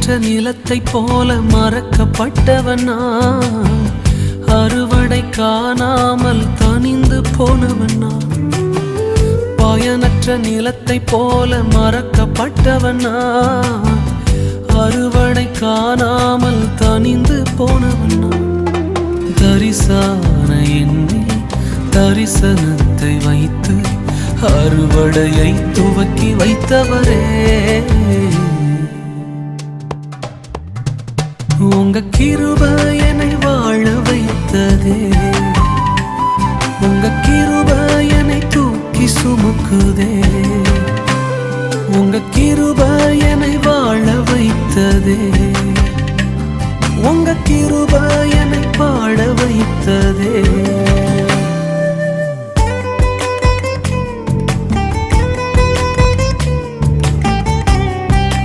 பயனற்ற நிலத்தை போல மறக்கப்பட்டவனா, அறுவடை காணாமல் தனிந்து போனவனா. பயனற்ற நிலத்தை போல மறக்கப்பட்டவனா, அறுவடை காணாமல் தனிந்து போனவனா. தரிசான எண்ணில் தரிசனத்தை வைத்து அறுவடையை துவக்கி வைத்தவரே, உங்க கிருபை என்னை வாழ வைத்ததே, உங்க கிருபை என்னை தூக்கி சுமக்குதே.